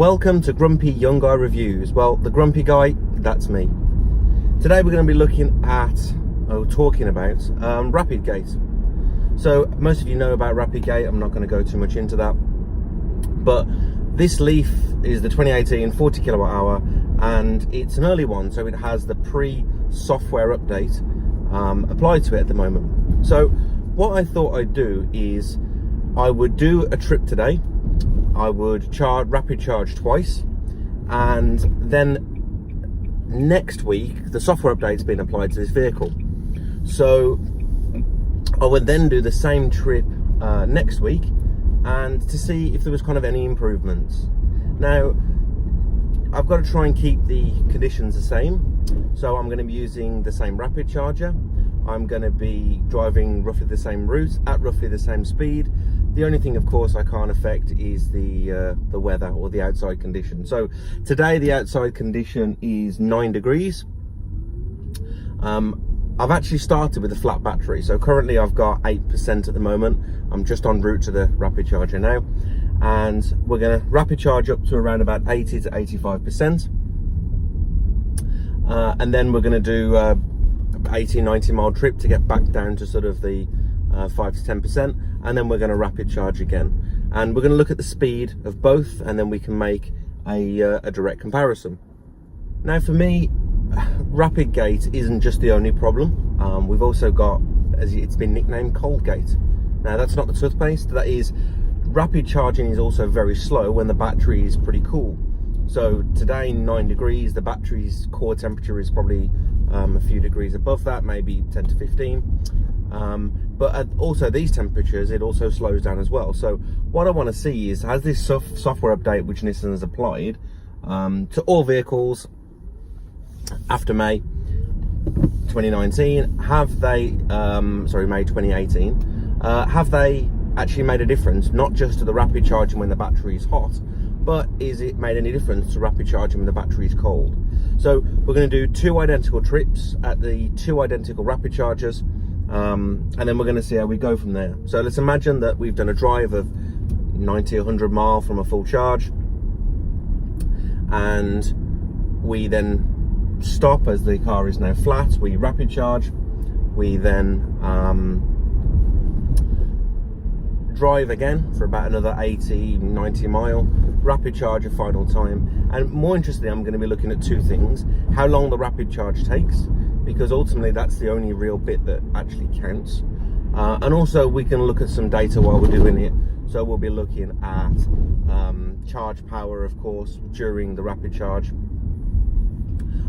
Welcome to Grumpy Young Guy Reviews. Well, the grumpy guy, that's me. Today we're going to be looking at, talking about Rapidgate. So most of you know about Rapidgate. I'm not going to go too much into that. But this Leaf is the 2018 40 kilowatt hour, and it's an early one, so it has the pre-software update applied to it at the moment. So what I thought I'd do is I would do a trip today. I would rapid charge twice, and then next week the software update's been applied to this vehicle. So I would then do the same trip next week, and to see if there was kind of any improvements. Now I've got to try and keep the conditions the same, so I'm going to be using the same rapid charger. I'm going to be driving roughly the same route at roughly the same speed. The only thing, of course, I can't affect is the weather or the outside condition. So today the outside condition is 9 degrees. I've actually started with a flat battery, so currently I've got 8% at the moment. I'm just en route to the rapid charger now, and we're going to rapid charge up to around about 80 to 85%, and then we're going to do 80-90 mile trip to get back down to sort of the 5 to 10%, and then we're going to rapid charge again, and we're going to look at the speed of both, and then we can make a direct comparison. Now for me, Rapidgate isn't just the only problem. We've also got, as it's been nicknamed, Coldgate. Now that's not the toothpaste. That is, rapid charging is also very slow when the battery is pretty cool. So today 9 degrees, the battery's core temperature is probably a few degrees above that, maybe 10 to 15. But at also these temperatures, it also slows down as well. So what I want to see is, has this software update which Nissan has applied to all vehicles after May 2019, have they, May 2018, have they actually made a difference, not just to the rapid charging when the battery is hot, but is it made any difference to rapid charging when the battery is cold? So we're going to do 2 identical trips at the 2 identical rapid chargers, and then we're going to see how we go from there. So let's imagine that we've done a drive of 90, 100 miles from a full charge, and we then stop as the car is now flat. We rapid charge, we then drive again for about another 80-90 mile, rapid charge a final time. And more interestingly, I'm going to be looking at 2 things: how long the rapid charge takes, because ultimately that's the only real bit that actually counts, and also we can look at some data while we're doing it. So we'll be looking at charge power, of course, during the rapid charge,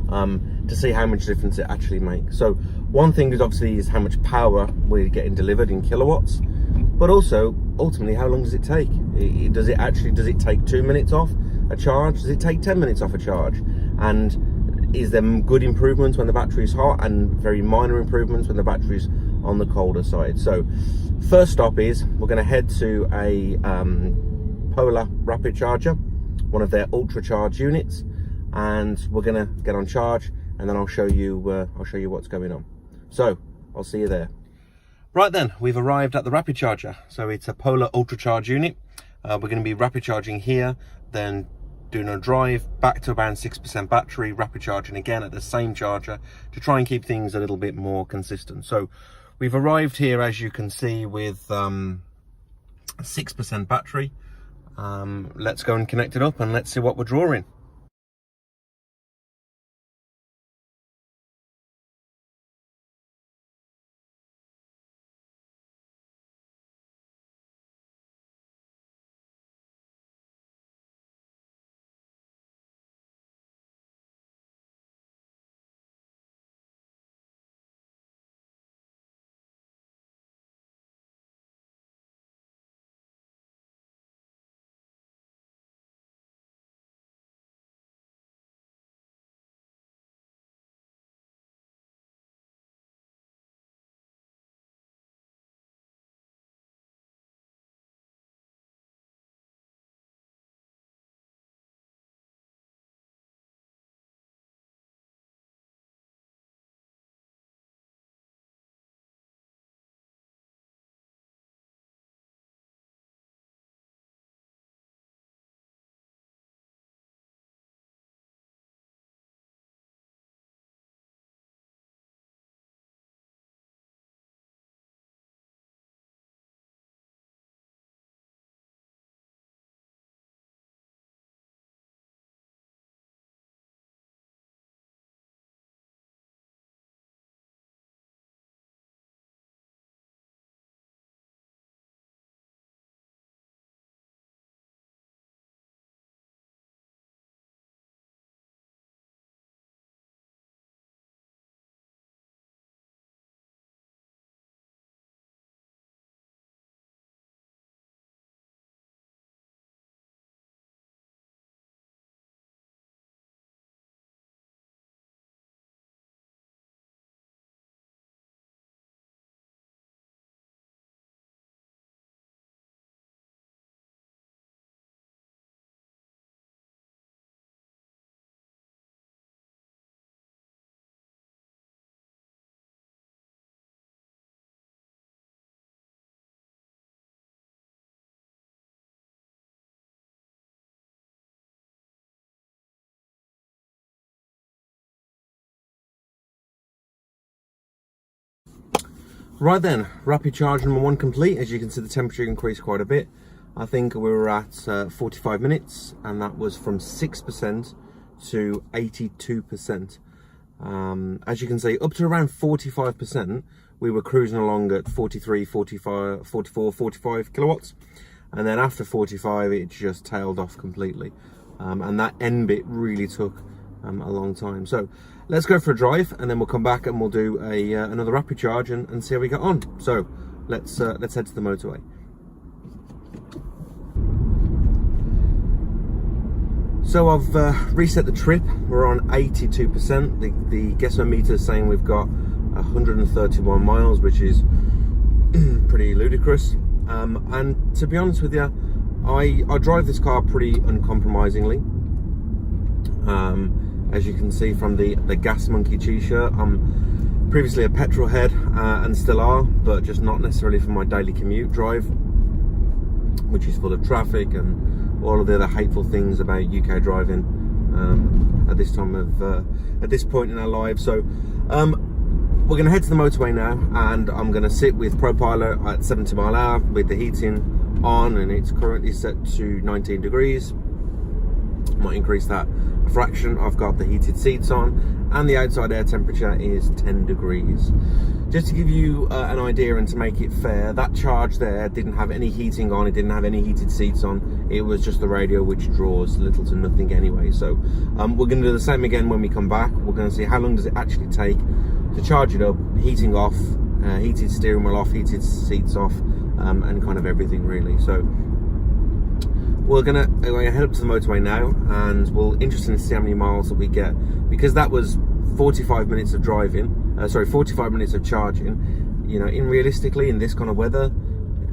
to see how much difference it actually makes. So one thing is obviously is how much power we're getting delivered in kilowatts, but also ultimately how long does it take? Does it take 2 minutes off a charge? Does it take 10 minutes off a charge? And is there good improvements when the battery is hot, and very minor improvements when the battery's on the colder side? So first stop is, we're going to head to a Polar rapid charger, one of their ultra charge units, and we're going to get on charge, and then I'll show you what's going on. So I'll see you there. Right then, we've arrived at the rapid charger. So it's a Polar ultra charge unit. We're going to be rapid charging here, then doing a drive back to around 6% battery, rapid charging again at the same charger to try and keep things a little bit more consistent. So we've arrived here, as you can see, with 6% battery. Let's go and connect it up, and let's see what we're drawing. Right then, rapid charge number 1 complete. As you can see, the temperature increased quite a bit. I think we were at 45 minutes, and that was from 6% to 82%. As you can see, up to around 45%, we were cruising along at 43, 45, 44, 45 kilowatts. And then after 45, it just tailed off completely. And that end bit really took a long time. So let's go for a drive, and then we'll come back and we'll do another rapid charge and see how we get on. So let's head to the motorway. So I've reset the trip. We're on 82%. The Guessometer meter is saying we've got 131 miles, which is pretty ludicrous. And to be honest with you, I drive this car pretty uncompromisingly. As you can see from the Gas Monkey t-shirt, I'm previously a petrol head and still are, but just not necessarily for my daily commute drive, which is full of traffic and all of the other hateful things about UK driving at this time of at this point in our lives. So we're going to head to the motorway now, and I'm going to sit with ProPilot at 70 mile an hour with the heating on, and it's currently set to 19 degrees. Might increase that a fraction. I've got the heated seats on, and the outside air temperature is 10 degrees. Just to give you an idea and to make it fair, that charge there didn't have any heating on, it didn't have any heated seats on, it was just the radio, which draws little to nothing anyway. So we're going to do the same again when we come back. We're going to see how long does it actually take to charge it up, heating off, heated steering wheel off, heated seats off, and kind of everything really. So we're gonna head up to the motorway now, and we'll interesting to see how many miles that we get, because that was 45 minutes of driving. 45 minutes of charging. You know, realistically in this kind of weather,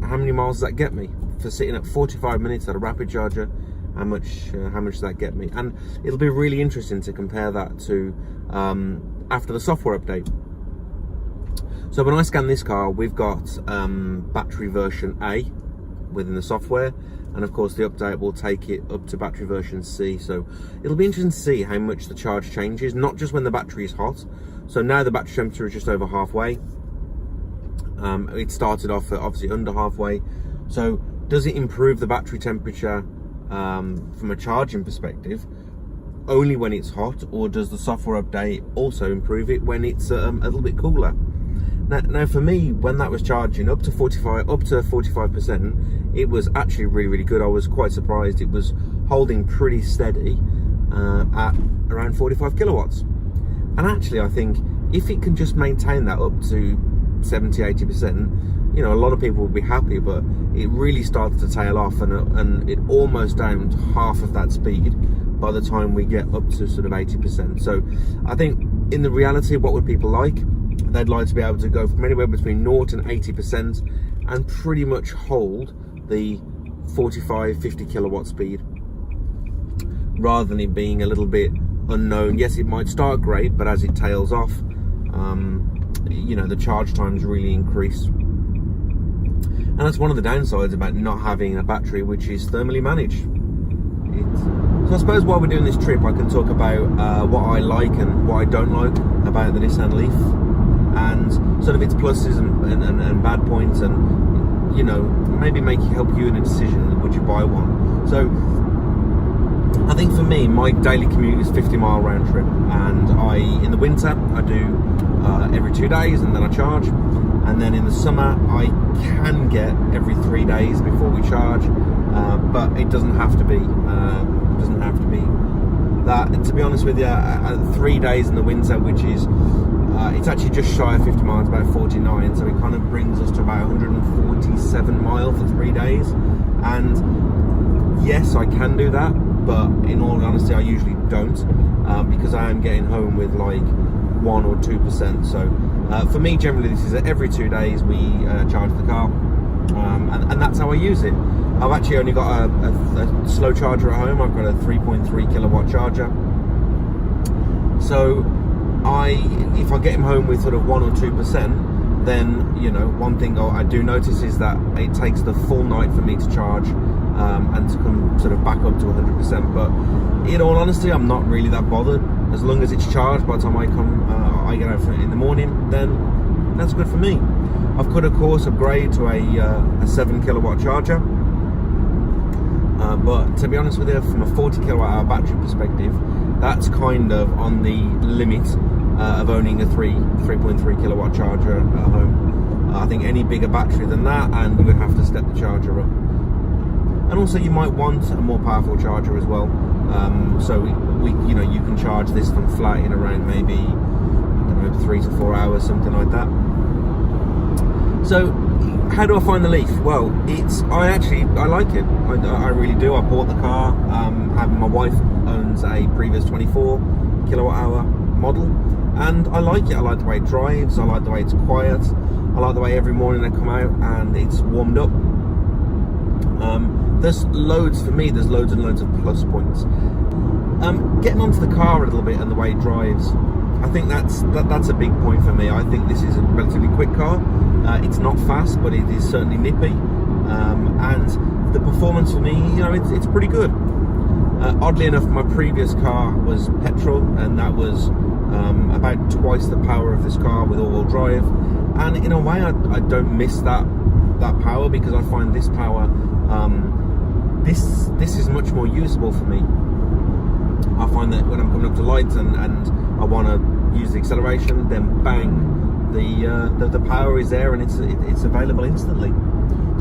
how many miles does that get me for sitting at 45 minutes at a rapid charger? How much does that get me? And it'll be really interesting to compare that to after the software update. So when I scan this car, we've got battery version A within the software, and of course the update will take it up to battery version C. So it'll be interesting to see how much the charge changes, not just when the battery is hot. So now the battery temperature is just over halfway. It started off at obviously under halfway. So does it improve the battery temperature from a charging perspective only when it's hot, or does the software update also improve it when it's a little bit cooler? Now for me, when that was charging up to 45%, it was actually really, really good. I was quite surprised. It was holding pretty steady at around 45 kilowatts. And actually, I think if it can just maintain that up to 70-80%, you know, a lot of people will be happy. But it really started to tail off, and it almost downed half of that speed by the time we get up to sort of 80%. So I think in the reality, what would people like? They'd like to be able to go from anywhere between 0 and 80% and pretty much hold the 45-50 kilowatt speed, rather than it being a little bit unknown. Yes, it might start great, but as it tails off, you know, the charge times really increase. And that's one of the downsides about not having a battery which is thermally managed. So I suppose while we're doing this trip, I can talk about what I like and what I don't like about the Nissan Leaf, and sort of its pluses and bad points, and you know, maybe help you in a decision, would you buy one. So I think for me, my daily commute is 50-mile round trip, and in the winter I do every 2 days, and then I charge, and then in the summer I can get every 3 days before we charge, but it doesn't have to be that. And to be honest with you, 3 days in the winter, which is it's actually just shy of 50 miles, about 49, so it kind of brings us to about 147 miles for 3 days. And yes, I can do that, but in all honesty, I usually don't, because I am getting home with like 1 or 2%. So for me, generally, this is every 2 days we charge the car, and that's how I use it. I've actually only got a slow charger at home. I've got a 3.3 kilowatt charger. So if I get him home with sort of 1 or 2%, then, you know, one thing I do notice is that it takes the full night for me to charge and to come sort of back up to 100%. But in all honesty, I'm not really that bothered. As long as it's charged by the time I get out in the morning, then that's good for me. I've could of course upgrade to a 7 kilowatt charger, but to be honest with you, from a 40 kilowatt hour battery perspective, that's kind of on the limit of owning a 3.3 kilowatt charger at home. I think any bigger battery than that, and you would have to step the charger up. And also, you might want a more powerful charger as well. So you know, you can charge this from flat in around maybe, I don't know, 3 to 4 hours, something like that. So how do I find the Leaf? Well, I like it. I really do. I bought the car. My wife owns a previous 24 kilowatt hour model, and I like it. I like the way it drives. I like the way it's quiet. I like the way every morning I come out and it's warmed up. There's loads for me. There's loads and loads of plus points. Getting onto the car a little bit and the way it drives, I think that's a big point for me. I think this is a relatively quick car. It's not fast, but it is certainly nippy, and the performance for me, you know, it's pretty good. Oddly enough, my previous car was petrol, and that was about twice the power of this car with all-wheel drive. And in a way, I don't miss that power, because I find this power, this is much more usable for me. I find that when I'm coming up to lights and I want to use the acceleration, then bang, the power is there and it's available instantly.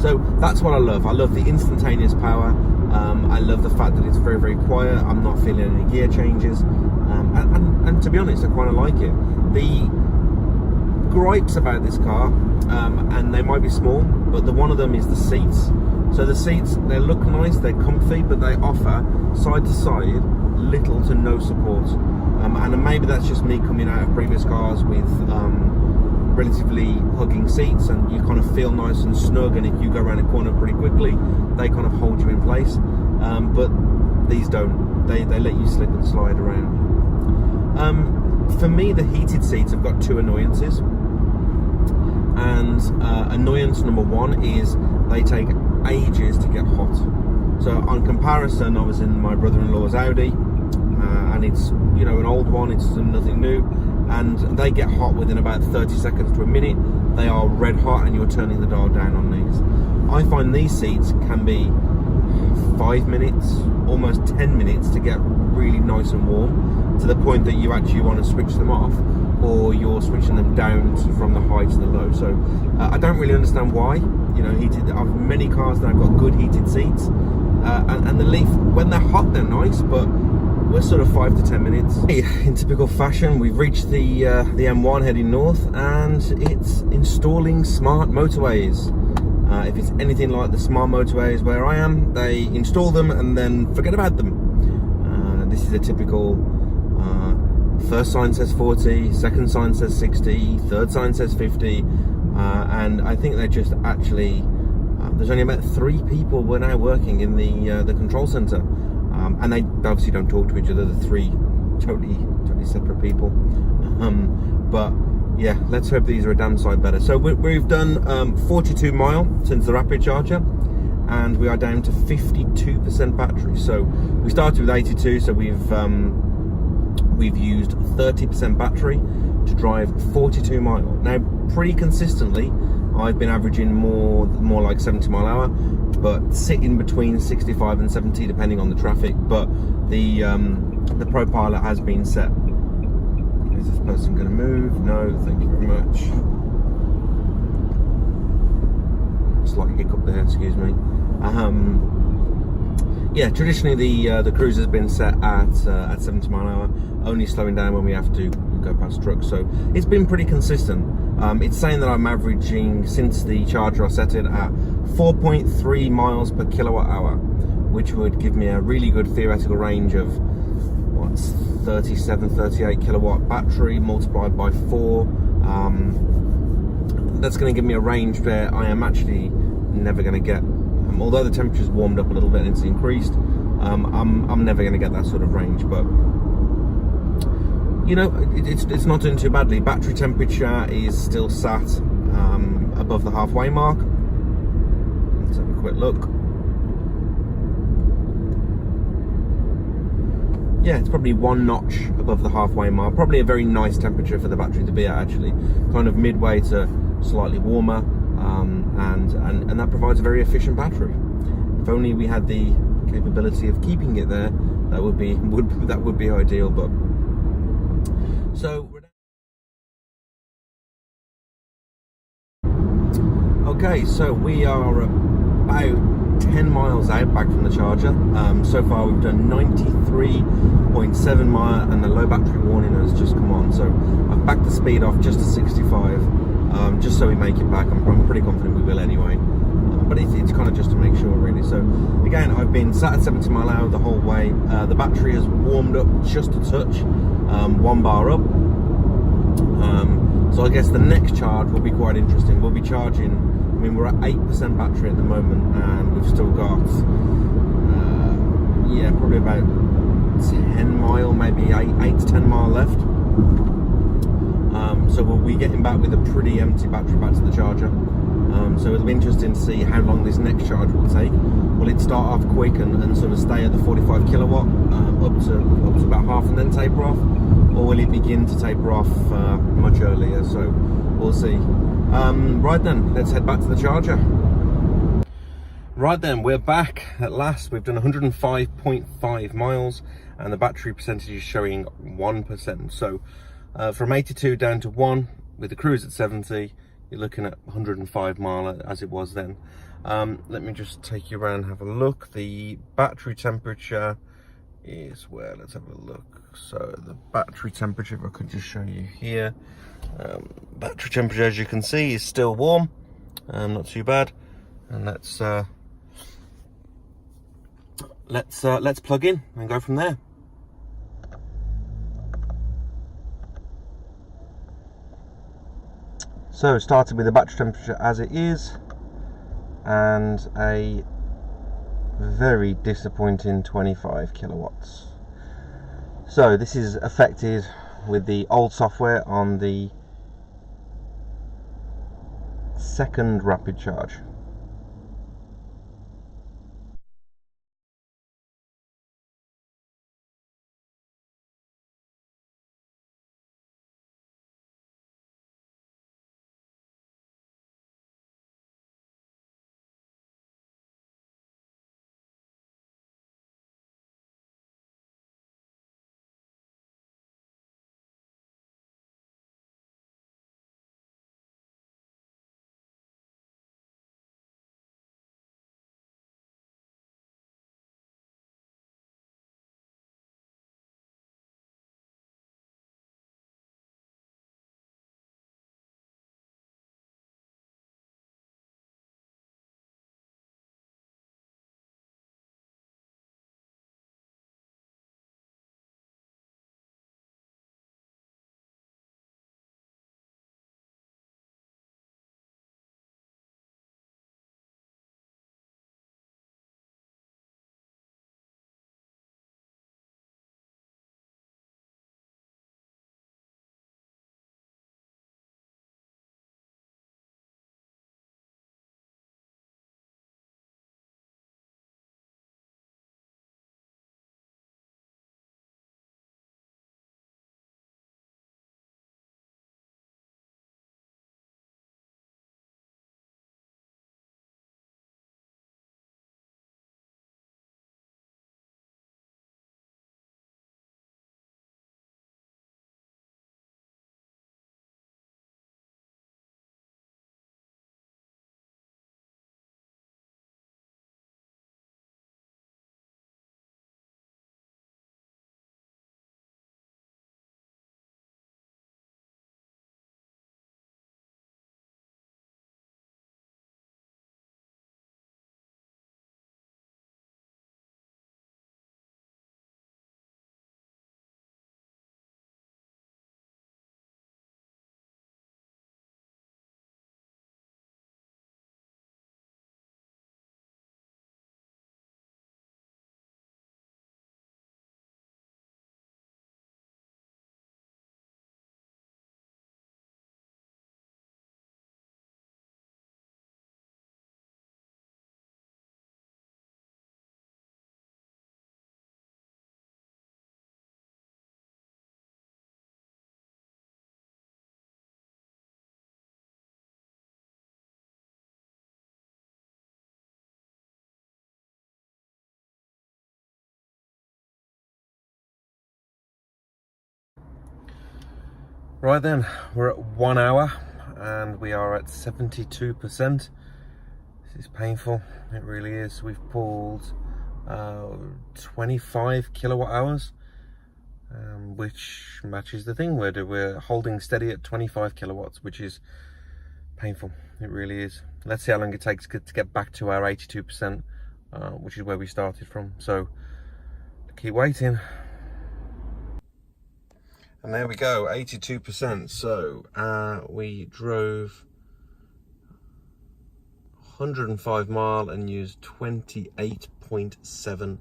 So that's what I love. I love the instantaneous power. I love the fact that it's very, very quiet. I'm not feeling any gear changes, and to be honest, I quite like it. The gripes about this car, and they might be small, but one of them is the seats. So the seats, they look nice, they're comfy, but they offer side to side little to no support, and maybe that's just me coming out of previous cars with relatively hugging seats, and you kind of feel nice and snug, and if you go around a corner pretty quickly, they kind of hold you in place. But these don't. They let you slip and slide around. For me, the heated seats have got two annoyances, and annoyance number one is they take ages to get hot. So on comparison, I was in my brother-in-law's Audi, and it's, you know, an old one, it's nothing new, and they get hot within about 30 seconds to a minute. They are red hot, and you're turning the dial down on these. I find these seats can be 5 minutes, almost 10 minutes to get really nice and warm, to the point that you actually want to switch them off, or you're switching them down from the high to the low. So I don't really understand why. You know, I've many cars that have got good heated seats, and the Leaf, when they're hot, they're nice, but we're sort of 5 to 10 minutes. In typical fashion, we've reached the M1 heading north, and it's installing smart motorways. If it's anything like the smart motorways where I am, they install them and then forget about them. This is a typical first sign says 40, second sign says 60, third sign says 50, and I think they're just actually, there's only about 3 people we're now working in the control center, and they obviously don't talk to each other. The 3 totally separate people, but yeah, let's hope these are a damn sight better. So we've done 42 miles since the rapid charger, and we are down to 52% battery. So we started with 82, so we've used 30% battery to drive 42 miles. Now, pretty consistently, I've been averaging more like 70 mile an hour, but sitting between 65 and 70 depending on the traffic. But the ProPilot has been set. Is this person going to move? No, thank you very much. Slight hiccup there, excuse me. Yeah, traditionally the cruise has been set at 70 mile an hour, only slowing down when we have to go past trucks. So it's been pretty consistent. It's saying that I'm averaging, since the charger I set it at 4.3 miles per kilowatt hour, which would give me a really good theoretical range of 38 kilowatt battery multiplied by 4. That's going to give me a range where I am actually never going to get, although the temperature's warmed up a little bit and it's increased, I'm never going to get that sort of range. But you know, it's not doing too badly. Battery temperature is still sat above the halfway mark. Let's have a quick look. yeah, it's probably one notch above the halfway mark. Probably a very nice temperature for the battery to be at, actually. Kind of midway to slightly warmer, and that provides a very efficient battery. If only we had the capability of keeping it there, that would be ideal. But so okay, so we are about 10 miles out back from the charger. So far we've done 93.7 miles and the low battery warning has just come on, so I've backed the speed off just to 65, just so we make it back. I'm pretty confident we will anyway, but it's kind of just to make sure, really. So again, I've been sat at 70 mile an hour the whole way. The battery has warmed up just a touch, 1 bar up. So I guess the next charge will be quite interesting. We'll be charging, I mean, we're at 8% battery at the moment, and we've still got, yeah, probably about 10 mile, maybe 8 to 10 mile left. So we'll be getting back with a pretty empty battery back to the charger. So it'll be interesting to see how long this next charge will take. Will it start off quick and sort of stay at the 45 kilowatt up to about half and then taper off, or will it begin to taper off much earlier? So we'll see. Right then, let's head back to the charger. Right then, we're back at last. We've done 105.5 miles and the battery percentage is showing 1%. So from 82 down to 1 with the cruise at 70, you're looking at 105 mile as it was then. Let me just take you around and have a look. The battery temperature is where, let's have a look. So the battery temperature, if I could just show you here, battery temperature, as you can see, is still warm, not too bad. And let's plug in and go from there. So started with the battery temperature as it is, and a very disappointing 25 kilowatts. So this is affected with the old software on the second rapid charge. Right then, we're at 1 hour and we are at 72%. This is painful, it really is. We've pulled 25 kilowatt hours, which matches the thing. We're holding steady at 25 kilowatts, which is painful, it really is. Let's see how long it takes to get back to our 82%, which is where we started from. So keep waiting. And there we go, 82%. So we drove 105 mile and used 28.7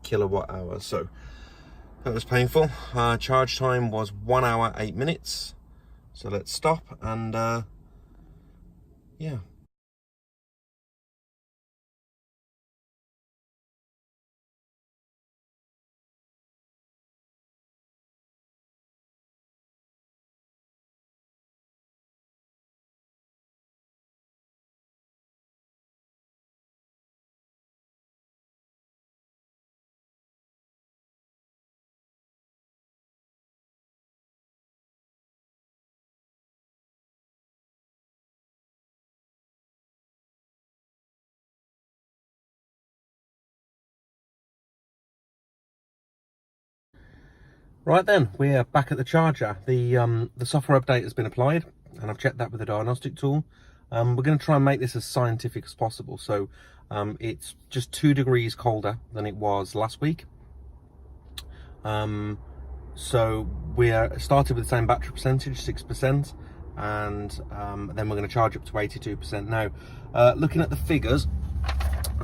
kilowatt hours. So that was painful. Charge time was 1 hour 8 minutes. So let's stop and yeah. Right then, we're back at the charger. The software update has been applied, and I've checked that with the diagnostic tool. We're going to try and make this as scientific as possible. So it's just 2 degrees colder than it was last week. So we started with the same battery percentage, 6%, and then we're going to charge up to 82%. Now, looking at the figures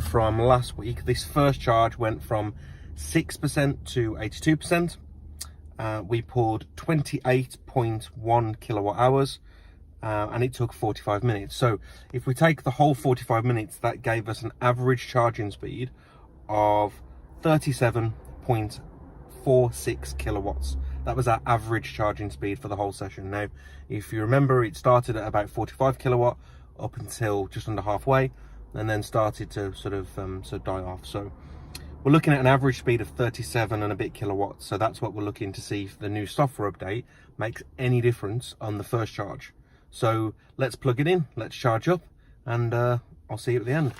from last week, this first charge went from 6% to 82%. We pulled 28.1 kilowatt hours, and it took 45 minutes. So if we take the whole 45 minutes, that gave us an average charging speed of 37.46 kilowatts. That was our average charging speed for the whole session. Now, if you remember, it started at about 45 kilowatt up until just under halfway, and then started to sort of die off. So we're looking at an average speed of 37 and a bit kilowatts. So that's what we're looking to see if the new software update makes any difference on the first charge. So let's plug it in, let's charge up, and I'll see you at the end.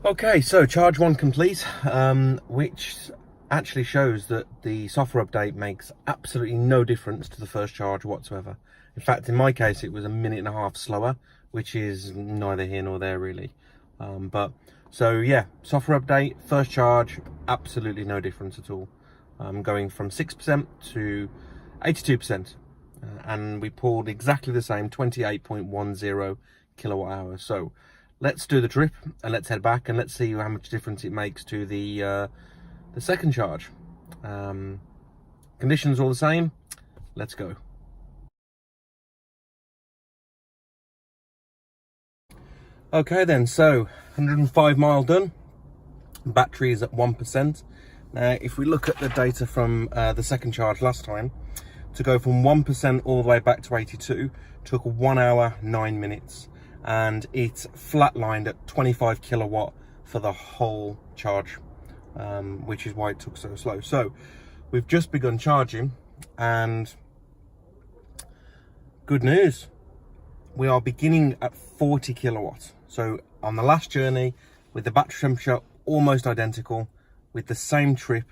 Okay, so charge one complete, which actually shows that the software update makes absolutely no difference to the first charge whatsoever. In fact, in my case, it was a minute and a half slower, which is neither here nor there really. So yeah, software update, first charge, absolutely no difference at all. Going from 6% to 82%. And we pulled exactly the same 28.10 kilowatt hours. So let's do the trip and let's head back and let's see how much difference it makes to the second charge. Conditions all the same. Let's go. Okay then, so 105 mile done. Battery is at 1%. Now, if we look at the data from the second charge last time, to go from 1% all the way back to 82 took 1 hour 9 minutes, and it flatlined at 25 kilowatt for the whole charge, which is why it took so slow. So we've just begun charging, and good news, we are beginning at 40 kilowatts. So on the last journey, with the battery temperature almost identical, with the same trip,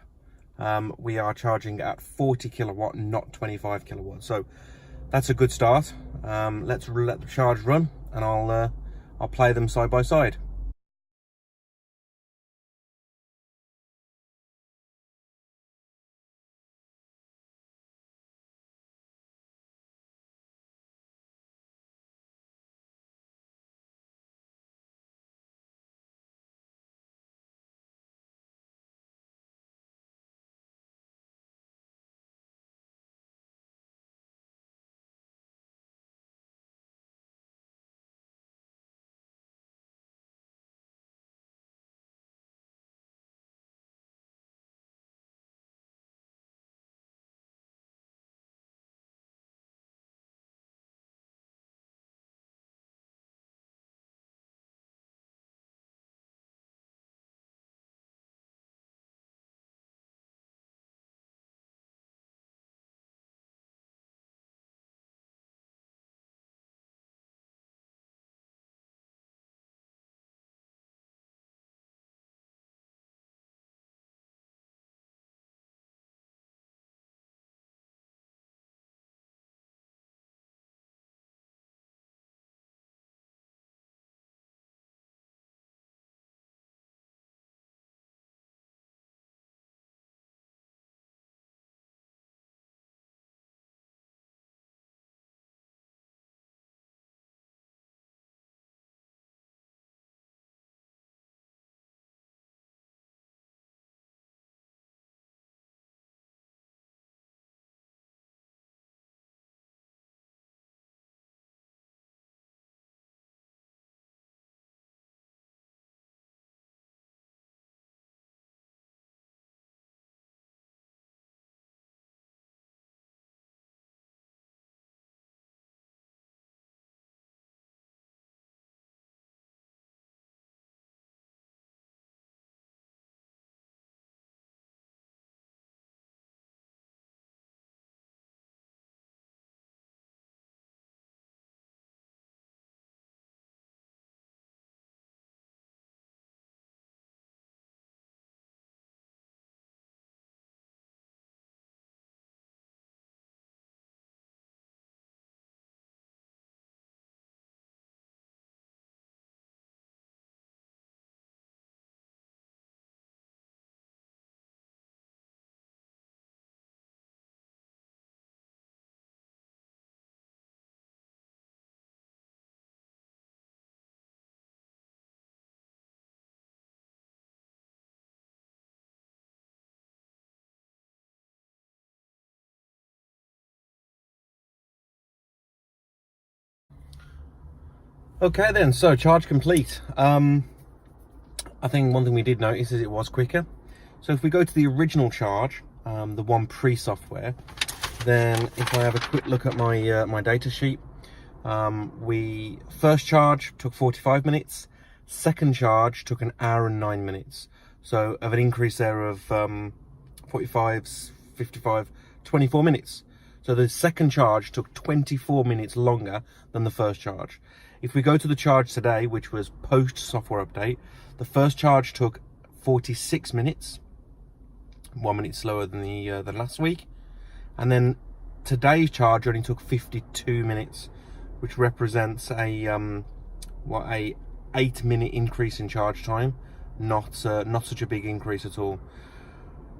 we are charging at 40 kilowatt, not 25 kilowatt. So that's a good start. Let's let the charge run, and I'll play them side by side. Okay then, so charge complete. I think one thing we did notice is it was quicker. So if we go to the original charge, the one pre-software, then if I have a quick look at my my data sheet, we first charge took 45 minutes, second charge took 1 hour and 9 minutes. So of an increase there of 45, 55, 24 minutes. So the second charge took 24 minutes longer than the first charge. If we go to the charge today, which was post software update, the first charge took 46 minutes. 1 minute slower than the last week. And then today's charge only took 52 minutes, which represents a 8-minute increase in charge time. Not such a big increase at all.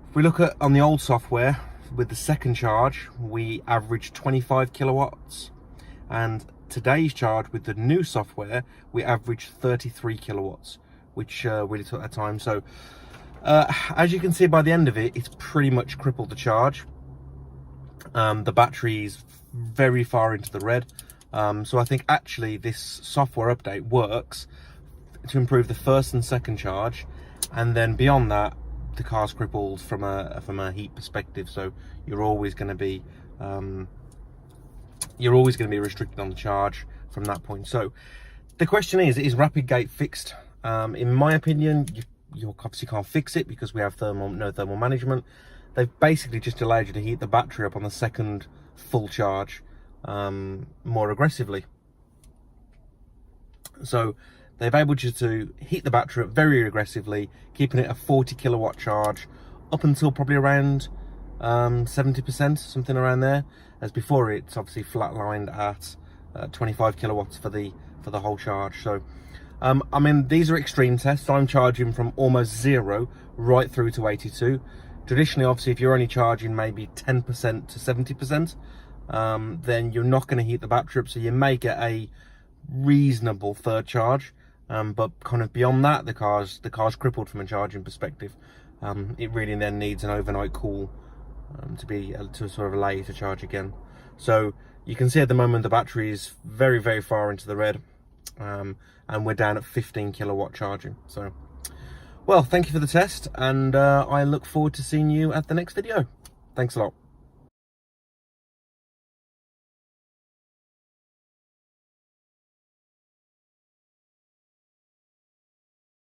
If we look at on the old software, with the second charge, we averaged 25 kilowatts, and today's charge with the new software, we averaged 33 kilowatts, which really took that time. So as you can see, by the end of it, it's pretty much crippled the charge. The battery is very far into the red. So I think actually this software update works to improve the first and second charge, and then beyond that, the car's crippled from a heat perspective. So you're always going to be restricted on the charge from that point. So the question is Rapidgate fixed? In my opinion, you obviously can't fix it because we have no thermal management. They've basically just allowed you to heat the battery up on the second full charge more aggressively. So they've able you to heat the battery up very aggressively, keeping it a 40 kilowatt charge up until probably around 70%, something around there. As before, it's obviously flatlined at 25 kilowatts for the whole charge. So I mean, these are extreme tests. I'm charging from almost 0 right through to 82. Traditionally, obviously, if you're only charging maybe 10% to 70%, then you're not going to heat the battery up, so you may get a reasonable third charge. But kind of beyond that, the car's crippled from a charging perspective. It really then needs an overnight cool to sort of allow you to charge again. So you can see at the moment the battery is very, very far into the red, and we're down at 15 kilowatt charging. So, well, thank you for the test, and I look forward to seeing you at the next video. Thanks a lot.